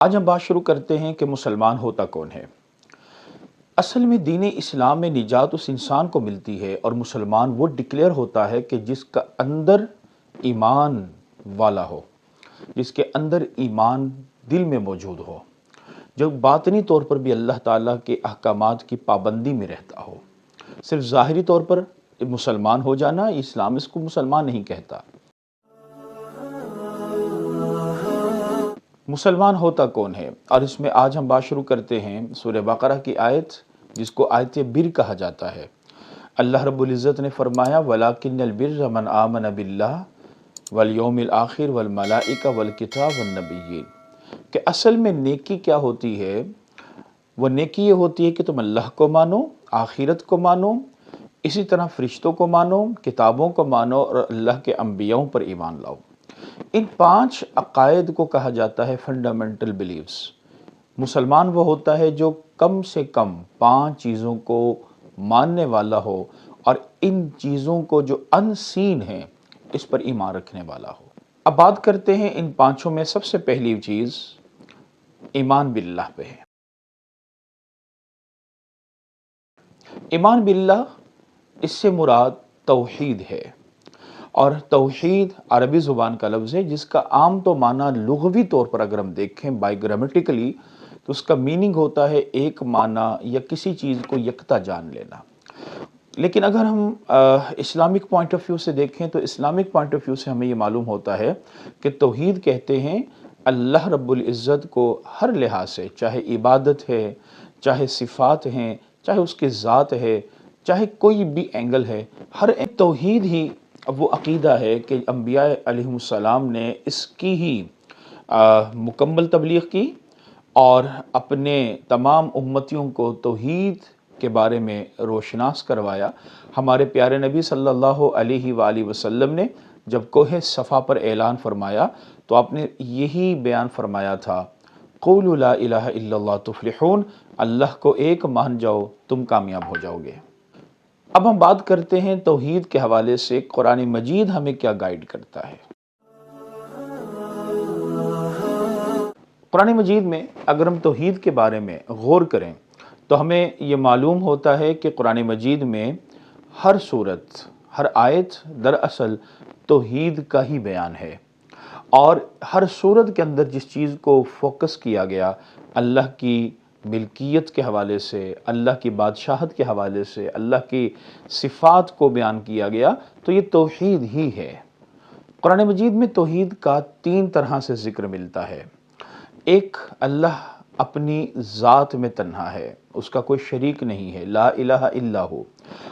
آج ہم بات شروع کرتے ہیں کہ مسلمان ہوتا کون ہے۔ اصل میں دین اسلام میں نجات اس انسان کو ملتی ہے اور مسلمان وہ ڈکلیئر ہوتا ہے کہ جس کا اندر ایمان والا ہو، جس کے اندر ایمان دل میں موجود ہو، جو باطنی طور پر بھی اللہ تعالیٰ کے احکامات کی پابندی میں رہتا ہو۔ صرف ظاہری طور پر مسلمان ہو جانا اسلام اس کو مسلمان نہیں کہتا۔ مسلمان ہوتا کون ہے؟ اور اس میں آج ہم بات شروع کرتے ہیں سورہ بقرہ کی آیت جس کو آیت بر کہا جاتا ہے۔ اللہ رب العزت نے فرمایا وَلَكِنَّ الْبِرَّ مَنْ آمَنَ بِاللَّهِ وَالْيَوْمِ الْآخِرِ وَالْمَلَائِكَةِ وَالْكِتَابِ وَالنَّبِيِّينَ کہ اصل میں نیکی کیا ہوتی ہے؟ وہ نیکی یہ ہوتی ہے کہ تم اللہ کو مانو، آخرت کو مانو، اسی طرح فرشتوں کو مانو، کتابوں کو مانو اور اللہ کے انبیاءوں پر ایمان لاؤ۔ ان 5 عقائد کو کہا جاتا ہے فنڈامنٹل بلیفز۔ مسلمان وہ ہوتا ہے جو کم سے کم 5 چیزوں کو ماننے والا ہو اور ان چیزوں کو جو ان سین ہیں اس پر ایمان رکھنے والا ہو۔ اب بات کرتے ہیں ان 5 میں سب سے پہلی چیز ایمان باللہ پہ ہے۔ ایمان باللہ اس سے مراد توحید ہے، اور توحید عربی زبان کا لفظ ہے جس کا عام تو معنی لغوی طور پر اگر ہم دیکھیں بائی گرامیٹیکلی تو اس کا میننگ ہوتا ہے ایک معنی یا کسی چیز کو یکتا جان لینا۔ لیکن اگر ہم اسلامک پوائنٹ آف ویو سے دیکھیں تو اسلامک پوائنٹ آف ویو سے ہمیں یہ معلوم ہوتا ہے کہ توحید کہتے ہیں اللہ رب العزت کو ہر لحاظ سے، چاہے عبادت ہے، چاہے صفات ہیں، چاہے اس کی ذات ہے، چاہے کوئی بھی اینگل ہے، ہر ایک توحید ہی وہ عقیدہ ہے کہ انبیاء علیہ السلام نے اس کی ہی مکمل تبلیغ کی اور اپنے تمام امتیوں کو توحید کے بارے میں روشناس کروایا۔ ہمارے پیارے نبی صلی اللہ علیہ وآلہ وسلم نے جب کوہ صفا پر اعلان فرمایا تو آپ نے یہی بیان فرمایا تھا قولوا لا الہ الا اللہ تفلحون، اللہ کو ایک مان جاؤ تم کامیاب ہو جاؤ گے۔ اب ہم بات کرتے ہیں توحید کے حوالے سے قرآن مجید ہمیں کیا گائیڈ کرتا ہے۔ قرآن مجید میں اگر ہم توحید کے بارے میں غور کریں تو ہمیں یہ معلوم ہوتا ہے کہ قرآن مجید میں ہر صورت، ہر آیت دراصل توحید کا ہی بیان ہے، اور ہر صورت کے اندر جس چیز کو فوکس کیا گیا اللہ کی ملکیت کے حوالے سے، اللہ کی بادشاہت کے حوالے سے، اللہ کی صفات کو بیان کیا گیا تو یہ توحید ہی ہے۔ قرآن مجید میں توحید کا 3 طرح سے ذکر ملتا ہے۔ ایک، اللہ اپنی ذات میں تنہا ہے، اس کا کوئی شریک نہیں ہے، لا الہ الا ہو،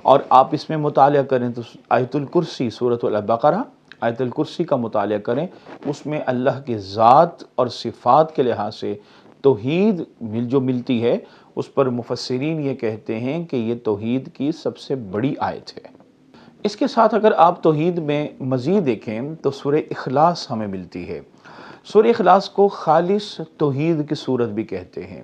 اور آپ اس میں مطالعہ کریں تو آیت الکرسی، سورۃ البقرہ آیت الکرسی کا مطالعہ کریں، اس میں اللہ کی ذات اور صفات کے لحاظ سے توحید جو ملتی ہے اس پر مفسرین یہ کہتے ہیں کہ یہ توحید کی سب سے بڑی آیت ہے۔ اس کے ساتھ اگر آپ توحید میں مزید دیکھیں تو سورہ اخلاص ہمیں ملتی ہے۔ سورہ اخلاص کو خالص توحید کی سورت بھی کہتے ہیں۔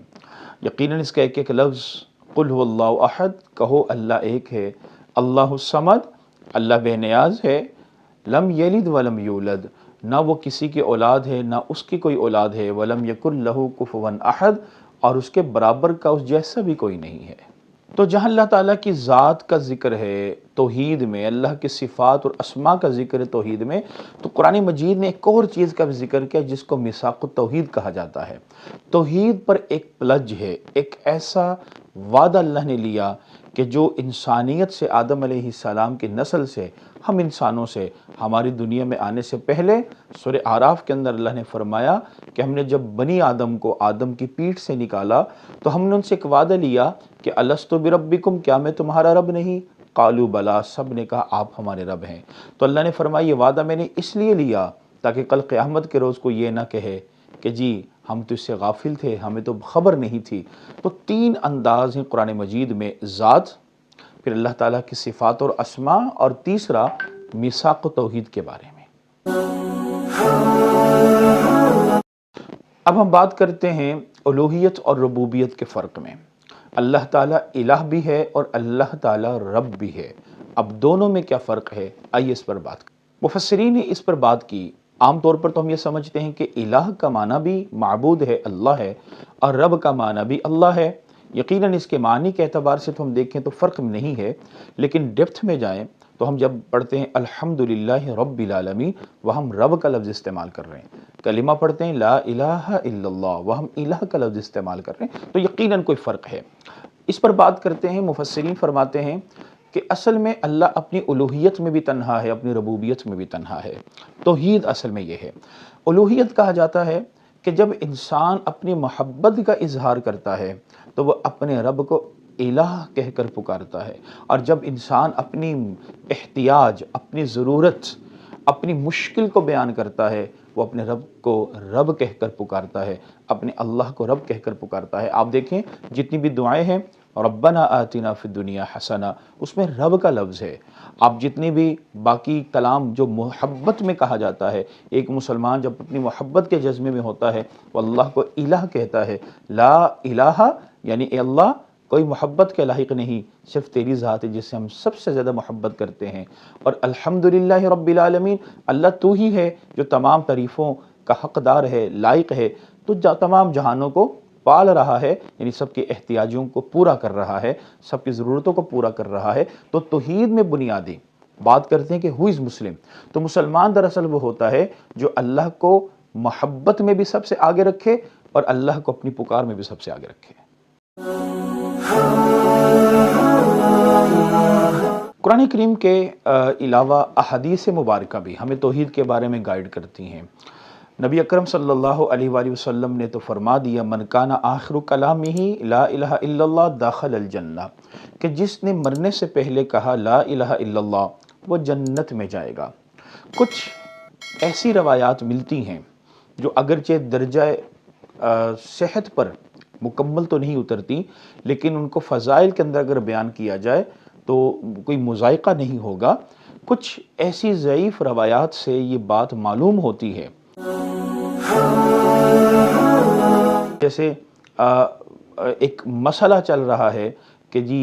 یقیناً اس کا ایک ایک لفظ قل هو اللہ احد، کہو اللہ ایک ہے، اللہ الصمد، اللہ بے نیاز ہے، لم یلد ولم یولد، نہ وہ کسی کی اولاد ہے نہ اس کی کوئی اولاد ہے، ولم یکن لہ کفوا احد، اور اس کے برابر کا اس جیسا بھی کوئی نہیں ہے۔ تو جہاں اللہ تعالیٰ کی ذات کا ذکر ہے توحید میں، اللہ کی صفات اور اسماء کا ذکر ہے توحید میں، تو قرآن مجید نے ایک اور چیز کا بھی ذکر کیا جس کو میثاق التوحید کہا جاتا ہے۔ توحید پر ایک پلج ہے، ایک ایسا وعدہ اللہ نے لیا کہ جو انسانیت سے، آدم علیہ السلام کی نسل سے، ہم انسانوں سے، ہماری دنیا میں آنے سے پہلے سورہ اعراف کے اندر اللہ نے فرمایا کہ ہم نے جب بنی آدم کو آدم کی پیٹھ سے نکالا تو ہم نے ان سے ایک وعدہ لیا کہ الستو بربکم، کیا میں تمہارا رب نہیں؟ قالوا بلا، سب نے کہا آپ ہمارے رب ہیں۔ تو اللہ نے فرمایا یہ وعدہ میں نے اس لیے لیا تاکہ کل قیامت کے روز کو یہ نہ کہے کہ جی ہم تو اس سے غافل تھے، ہمیں تو خبر نہیں تھی۔ تو 3 انداز ہیں قرآن مجید میں، ذات، پھر اللہ تعالیٰ کی صفات اور اسماء، اور تیسرا میثاق توحید کے بارے میں۔ اب ہم بات کرتے ہیں الوہیت اور ربوبیت کے فرق میں۔ اللہ تعالیٰ الہ بھی ہے اور اللہ تعالیٰ رب بھی ہے۔ اب دونوں میں کیا فرق ہے؟ آئیے اس پر بات کریں۔ مفسرین نے اس پر بات کی عام طور پر تو ہم یہ سمجھتے ہیں کہ الہ کا معنی بھی معبود ہے، اللہ ہے، اور رب کا معنی بھی اللہ ہے۔ یقیناً اس کے معنی کے اعتبار سے تو ہم دیکھیں تو فرق نہیں ہے، لیکن ڈیپتھ میں جائیں تو ہم جب پڑھتے ہیں الحمدللہ رب العالمین، وہ ہم رب کا لفظ استعمال کر رہے ہیں۔ کلمہ پڑھتے ہیں لا الہ الا اللہ، وہ ہم الہ کا لفظ استعمال کر رہے ہیں، تو یقیناً کوئی فرق ہے۔ اس پر بات کرتے ہیں، مفسرین فرماتے ہیں کہ اصل میں اللہ اپنی الوہیت میں بھی تنہا ہے، اپنی ربوبیت میں بھی تنہا ہے۔ توحید اصل میں یہ ہے۔ الوہیت کہا جاتا ہے کہ جب انسان اپنی محبت کا اظہار کرتا ہے تو وہ اپنے رب کو الہ کہہ کر پکارتا ہے، اور جب انسان اپنی احتیاج، اپنی ضرورت، اپنی مشکل کو بیان کرتا ہے وہ اپنے رب کو رب کہہ کر پکارتا ہے، اپنے اللہ کو رب کہہ کر پکارتا ہے۔ آپ دیکھیں جتنی بھی دعائیں ہیں، ربنا آتنا فی الدنیا حسنہ، اس میں رب کا لفظ ہے۔ آپ جتنی بھی باقی کلام جو محبت میں کہا جاتا ہے، ایک مسلمان جب اپنی محبت کے جذبے میں ہوتا ہے وہ اللہ کو الہ کہتا ہے، لا الہ یعنی اے اللہ کوئی محبت کے لاحق نہیں، صرف تیری ذات ہے جس سے ہم سب سے زیادہ محبت کرتے ہیں، اور الحمدللہ رب العالمین، اللہ تو ہی ہے جو تمام تعریفوں کا حقدار ہے، لائق ہے، تو تمام جہانوں کو پال رہا ہے، یعنی سب کے احتیاجوں کو پورا کر رہا ہے، سب کی ضرورتوں کو پورا کر رہا ہے۔ تو توحید میں بنیادی بات کرتے ہیں کہ ہو از مسلم، تو مسلمان دراصل وہ ہوتا ہے جو اللہ کو محبت میں بھی سب سے آگے رکھے اور اللہ کو اپنی پکار میں بھی سب سے آگے رکھے۔ قرآن کریم کے علاوہ احادیث مبارکہ بھی ہمیں توحید کے بارے میں گائیڈ کرتی ہیں۔ نبی اکرم صلی اللہ علیہ وآلہ وسلم نے تو فرما دیا من کان آخر کلامہ لا الہ الا اللہ داخل الجنہ، کہ جس نے مرنے سے پہلے کہا لا الہ الا اللہ وہ جنت میں جائے گا۔ کچھ ایسی روایات ملتی ہیں جو اگرچہ درجہ صحت پر مکمل تو نہیں اترتی، لیکن ان کو فضائل کے اندر اگر بیان کیا جائے تو کوئی مذائقہ نہیں ہوگا۔ کچھ ایسی ضعیف روایات سے یہ بات معلوم ہوتی ہے، جیسے ایک مسئلہ چل رہا ہے کہ جی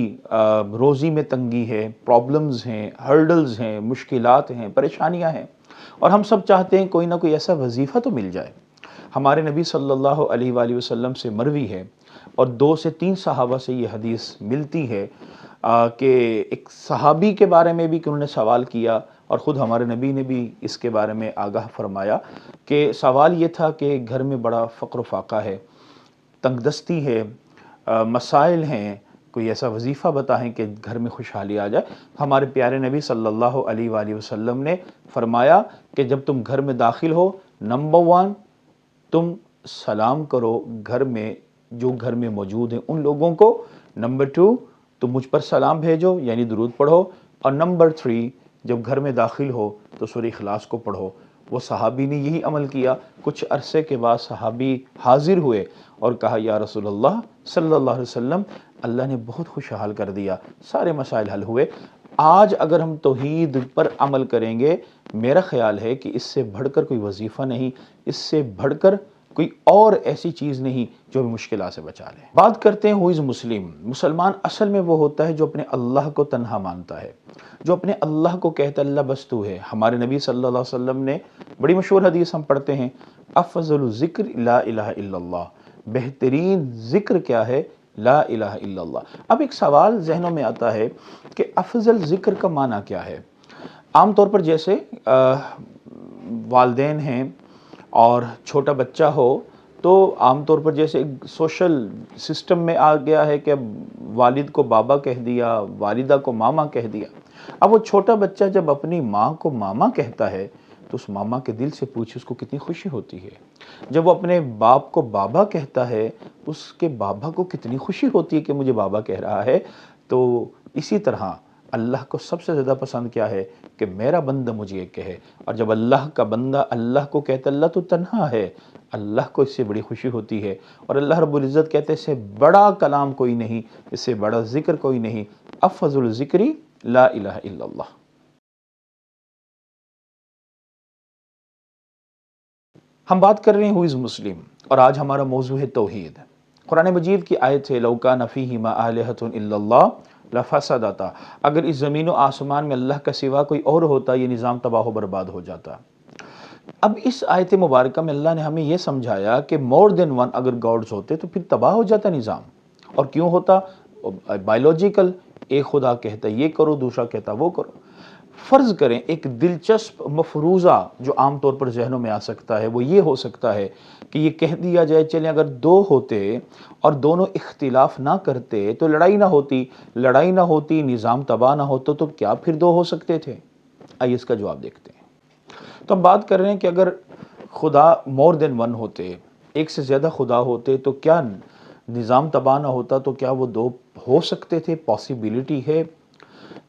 روزی میں تنگی ہے، پرابلمز ہیں، ہرڈلز ہیں، مشکلات ہیں، پریشانیاں ہیں، اور ہم سب چاہتے ہیں کوئی نہ کوئی ایسا وظیفہ تو مل جائے۔ ہمارے نبی صلی اللہ علیہ وآلہ وسلم سے مروی ہے، اور 2 سے 3 صحابہ سے یہ حدیث ملتی ہے کہ ایک صحابی کے بارے میں بھی کہ انہوں نے سوال کیا، اور خود ہمارے نبی نے بھی اس کے بارے میں آگاہ فرمایا کہ سوال یہ تھا کہ گھر میں بڑا فقر و فاقہ ہے، تنگ دستی ہے، مسائل ہیں، کوئی ایسا وظیفہ بتائیں کہ گھر میں خوشحالی آ جائے۔ ہمارے پیارے نبی صلی اللہ علیہ وآلہ وسلم نے فرمایا کہ جب تم گھر میں داخل ہو، نمبر 1 تم سلام کرو گھر میں جو گھر میں موجود ہیں ان لوگوں کو، نمبر 2 تم مجھ پر سلام بھیجو یعنی درود پڑھو، اور نمبر 3 جب گھر میں داخل ہو تو سورہ اخلاص کو پڑھو۔ وہ صحابی نے یہی عمل کیا۔ کچھ عرصے کے بعد صحابی حاضر ہوئے اور کہا یا رسول اللہ صلی اللہ علیہ وسلم، اللہ نے بہت خوشحال کر دیا، سارے مسائل حل ہوئے۔ آج اگر ہم توحید پر عمل کریں گے، میرا خیال ہے کہ اس سے بڑھ کر کوئی وظیفہ نہیں، اس سے بڑھ کر کوئی اور ایسی چیز نہیں جو بھی مشکلات سے بچا لے۔ بات کرتے ہیں ہو از مسلم۔ مسلمان اصل میں وہ ہوتا ہے جو اپنے اللہ کو تنہا مانتا ہے، جو اپنے اللہ کو کہتا ہے اللہ بس تو ہے۔ ہمارے نبی صلی اللہ علیہ وسلم نے بڑی مشہور حدیث ہم پڑھتے ہیں، افضل الذکر لا الہ الا اللہ، بہترین ذکر کیا ہے؟ لا الہ الا اللہ۔ اب ایک سوال ذہنوں میں آتا ہے کہ افضل ذکر کا معنی کیا ہے؟ عام طور پر جیسے والدین ہیں اور چھوٹا بچہ ہو تو عام طور پر جیسے سوشل سسٹم میں آ گیا ہے کہ اب والد کو بابا کہہ دیا، والدہ کو ماما کہہ دیا۔ اب وہ چھوٹا بچہ جب اپنی ماں کو ماما کہتا ہے تو اس ماما کے دل سے پوچھے اس کو کتنی خوشی ہوتی ہے۔ جب وہ اپنے باپ کو بابا کہتا ہے اس کے بابا کو کتنی خوشی ہوتی ہے کہ مجھے بابا کہہ رہا ہے۔ تو اسی طرح اللہ کو سب سے زیادہ پسند کیا ہے کہ میرا بندہ مجھے یہ کہے، اور جب اللہ کا بندہ اللہ کو کہتا ہے اللہ تو تنہا ہے، اللہ کو اس سے بڑی خوشی ہوتی ہے، اور اللہ رب العزت کہتے ہیں اس سے بڑا کلام کوئی نہیں، اس سے بڑا ذکر کوئی نہیں، افضل الذکر لا الہ الا اللہ۔ ہم بات کر رہے ہیں ہو از مسلم، اور آج ہمارا موضوع ہے توحید۔ قرآن مجید کی آیت ہے لو کان فیہما آلہۃ الا اللہ لفسدتا، اگر اس زمین و آسمان میں اللہ کا سوا کوئی اور ہوتا یہ نظام تباہ و برباد ہو جاتا۔ اب اس آیت مبارکہ میں اللہ نے ہمیں یہ سمجھایا کہ مور دین ون اگر گاڈز ہوتے تو پھر تباہ ہو جاتا نظام. اور کیوں ہوتا؟ بایولوجیکل، ایک خدا کہتا ہے یہ کرو، دوسرا کہتا وہ کرو. فرض کریں ایک دلچسپ مفروضہ جو عام طور پر ذہنوں میں آ سکتا ہے وہ یہ ہو سکتا ہے کہ یہ کہہ دیا جائے چلیں اگر دو ہوتے اور دونوں اختلاف نہ کرتے تو لڑائی نہ ہوتی، نظام تباہ نہ ہوتا، تو کیا پھر دو ہو سکتے تھے؟ آئیے اس کا جواب دیکھتے ہیں. تو ہم بات کر رہے ہیں کہ اگر خدا مور دین ون ہوتے، ایک سے زیادہ خدا ہوتے، تو کیا نظام تباہ نہ ہوتا؟ تو کیا وہ دو ہو سکتے تھے؟ پاسیبلٹی ہے.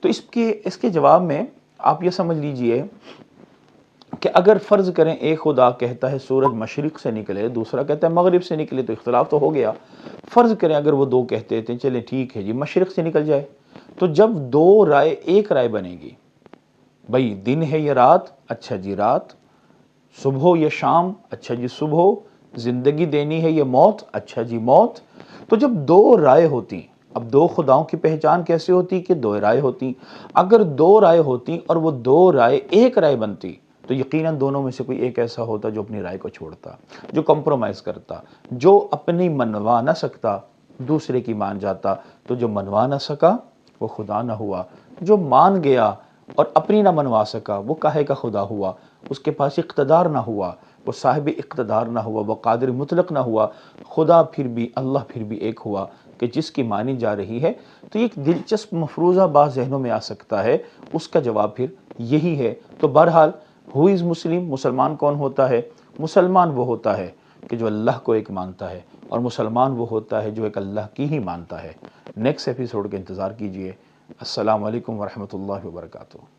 تو اس کے جواب میں آپ یہ سمجھ لیجئے کہ اگر فرض کریں ایک خدا کہتا ہے سورج مشرق سے نکلے، دوسرا کہتا ہے مغرب سے نکلے، تو اختلاف تو ہو گیا. فرض کریں اگر وہ دو کہتے تھے چلیں ٹھیک ہے جی مشرق سے نکل جائے، تو جب دو رائے ایک رائے بنے گی، بھئی دن ہے یا رات، اچھا جی رات، صبح ہو یا شام، اچھا جی صبح، زندگی دینی ہے یا موت، اچھا جی موت. تو جب دو رائے ہوتی، اب دو خداؤں کی پہچان کیسے ہوتی کہ دو رائے ہوتی. اگر دو رائے ہوتی اور وہ دو رائے ایک رائے بنتی تو یقیناً دونوں میں سے کوئی ایک ایسا ہوتا جو اپنی رائے کو چھوڑتا، جو کمپرومائز کرتا، جو اپنی منوا نہ سکتا دوسرے کی مان جاتا. تو جو منوا نہ سکا وہ خدا نہ ہوا، جو مان گیا اور اپنی نہ منوا سکا وہ کاہے کا خدا ہوا. اس کے پاس اقتدار نہ ہوا، وہ صاحب اقتدار نہ ہوا، وہ قادر مطلق نہ ہوا. خدا پھر بھی، اللہ پھر بھی ایک ہوا کہ جس کی مانی جا رہی ہے. تو یہ ایک دلچسپ مفروضہ بعض ذہنوں میں آ سکتا ہے، اس کا جواب پھر یہی ہے. تو بہرحال ہو از مسلم، مسلمان کون ہوتا ہے؟ مسلمان وہ ہوتا ہے کہ جو اللہ کو ایک مانتا ہے، اور مسلمان وہ ہوتا ہے جو ایک اللہ کی ہی مانتا ہے. نیکسٹ ایپیسوڈ کا انتظار کیجئے. السلام علیکم ورحمۃ اللہ وبرکاتہ.